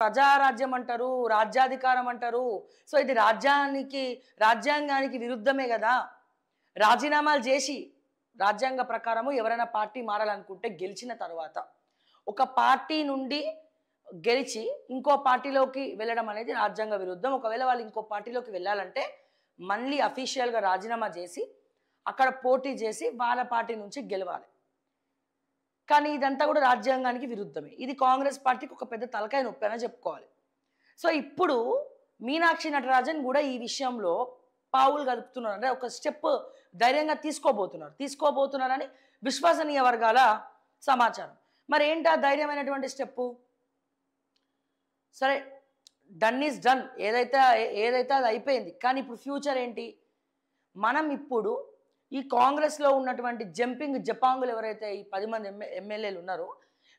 ప్రజారాజ్యం అంటారు, రాజ్యాధికారం అంటారు. సో ఇది రాజ్యాంగానికి విరుద్ధమే గదా! రాజీనామాలు జేసి రాజ్యాంగ ప్రకారము ఎవరైనా పార్టీ మారాలనుకుంటే గెలిచిన తర్వాత ఒక పార్టీ నుండి గెలిచి ఇంకో పార్టీలోకి వెళ్ళడం అనేది రాజ్యాంగ విరుద్ధం. ఒకవేళ వాళ్ళు ఇంకో పార్టీలోకి వెళ్ళాలంటే మళ్ళీ అఫీషియల్‌గా రాజీనామా చేసి అక్కడ పోటీ చేసి వాళ్ళ పార్టీ నుంచి గెలవాలి. కానీ ఇదంతా కూడా రాజ్యాంగానికి విరుద్ధమే. ఇది కాంగ్రెస్ పార్టీకి ఒక పెద్ద తలకాయ నొప్పి అనే చెప్పుకోవాలి. సో ఇప్పుడు మీనాక్షి నటరాజన్ కూడా ఈ విషయంలో పావులు కదుపుతున్నారు. అంటే ఒక స్టెప్ ధైర్యంగా తీసుకోబోతున్నారని విశ్వసనీయ వర్గాల సమాచారం. మరి ఏంటా ధైర్యమైనటువంటి స్టెప్పు? సరే, డన్ ఈజ్ డన్, ఏదైతే అది అయిపోయింది. కానీ ఇప్పుడు ఫ్యూచర్ ఏంటి? మనం ఇప్పుడు ఈ కాంగ్రెస్లో ఉన్నటువంటి జపాంగులు ఎవరైతే ఈ 10 మంది ఎమ్మెల్యేలు ఉన్నారో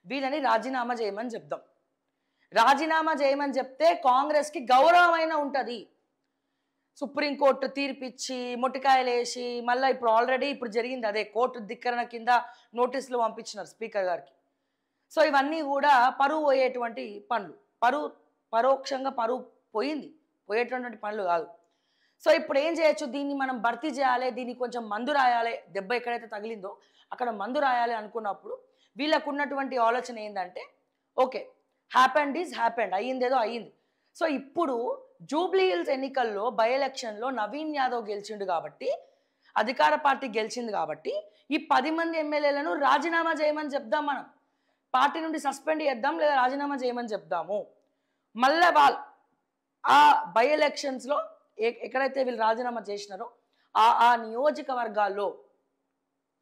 వీళ్ళని రాజీనామా చేయమని చెప్దాం. రాజీనామా చేయమని చెప్తే కాంగ్రెస్కి గౌరవమైన ఉంటుంది. సుప్రీంకోర్టు తీర్పిచ్చి మొట్టికాయలు వేసి మళ్ళీ ఇప్పుడు జరిగింది అదే, కోర్టు ధిక్కరణ కింద నోటీసులు పంపించినారు స్పీకర్ గారికి. సో ఇవన్నీ కూడా పరువు పోయేటువంటి పనులు, పరోక్షంగా పరువు పోయేటటువంటి పనులు కాదు. సో ఇప్పుడు ఏం చేయొచ్చు? దీన్ని మనం భర్తీ చేయాలి, దీనికి కొంచెం మందు రాయాలి, దెబ్బ ఎక్కడైతే తగిలిందో అక్కడ మందు రాయాలి అనుకున్నప్పుడు వీళ్ళకు ఉన్నటువంటి ఆలోచన ఏంటంటే, ఓకే హ్యాపెండ్ ఈజ్ హ్యాపెండ్, అయ్యిందేదో అయ్యింది. సో ఇప్పుడు జూబ్లీ హిల్స్ ఎన్నికల్లో బై ఎలక్షన్లో నవీన్ యాదవ్ గెలిచిండు కాబట్టి, అధికార పార్టీ గెలిచింది కాబట్టి ఈ 10 మంది ఎమ్మెల్యేలను రాజీనామా చేయమని చెప్దాం. మనం పార్టీ నుండి సస్పెండ్ చేద్దాం లేదా రాజీనామా చేయమని చెప్దాము. మళ్ళీ వాళ్ళు ఆ బై ఎలక్షన్స్లో ఎక్కడైతే వీళ్ళు రాజీనామా చేసినారో ఆ నియోజకవర్గాల్లో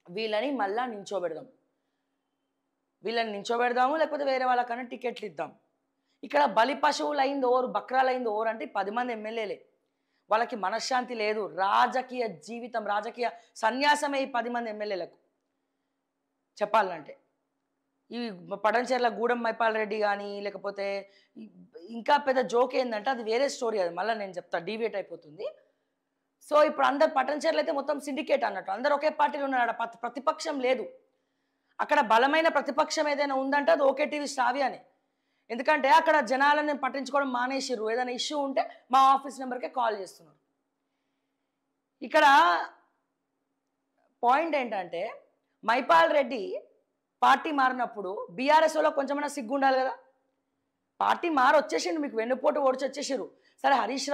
వీళ్ళని మళ్ళా నించోబెడదాము, లేకపోతే వేరే వాళ్ళకన్నా టికెట్లు ఇద్దాం. ఇక్కడ బలి పశువులు అయింది ఓరు, బక్రాలు అయింది ఓరు అంటే 10 మంది ఎమ్మెల్యేలే. వాళ్ళకి మనశ్శాంతి లేదు, రాజకీయ జీవితం, రాజకీయ సన్యాసమే ఈ 10 మంది ఎమ్మెల్యేలకు చెప్పాలంటే. ఈ పడంచెర్ల గూడెం మైపాల్ రెడ్డి కానీ, లేకపోతే ఇంకా పెద్ద జోక్ ఏంటంటే అది వేరే స్టోరీ, అది మళ్ళీ నేను చెప్తా, డీవియేట్ అయిపోతుంది. సో ఇప్పుడు అందరు పటంచెర్లు అయితే మొత్తం సిండికేట్ అన్నట్టు, అందరు ఒకే పార్టీలో ఉన్నారు, ప్రతిపక్షం లేదు. అక్కడ బలమైన ప్రతిపక్షం ఏదైనా ఉందంటే అది ఓకే టీవీ శ్రావ్యానే. ఎందుకంటే అక్కడ జనాలను పట్టించుకోవడం మానేసిర్రు. ఏదైనా ఇష్యూ ఉంటే మా ఆఫీస్ నెంబర్కే కాల్ చేస్తున్నారు. ఇక్కడ పాయింట్ ఏంటంటే మైపాల్ రెడ్డి పార్టీ మారినప్పుడు బీఆర్ఎస్లో కొంచెమైనా సిగ్గు ఉండాలి కదా. పార్టీ వచ్చేసిండు, మీకు వెన్నుపోటు ఓడిచి వచ్చేసారు. సరే హరీష్ రావు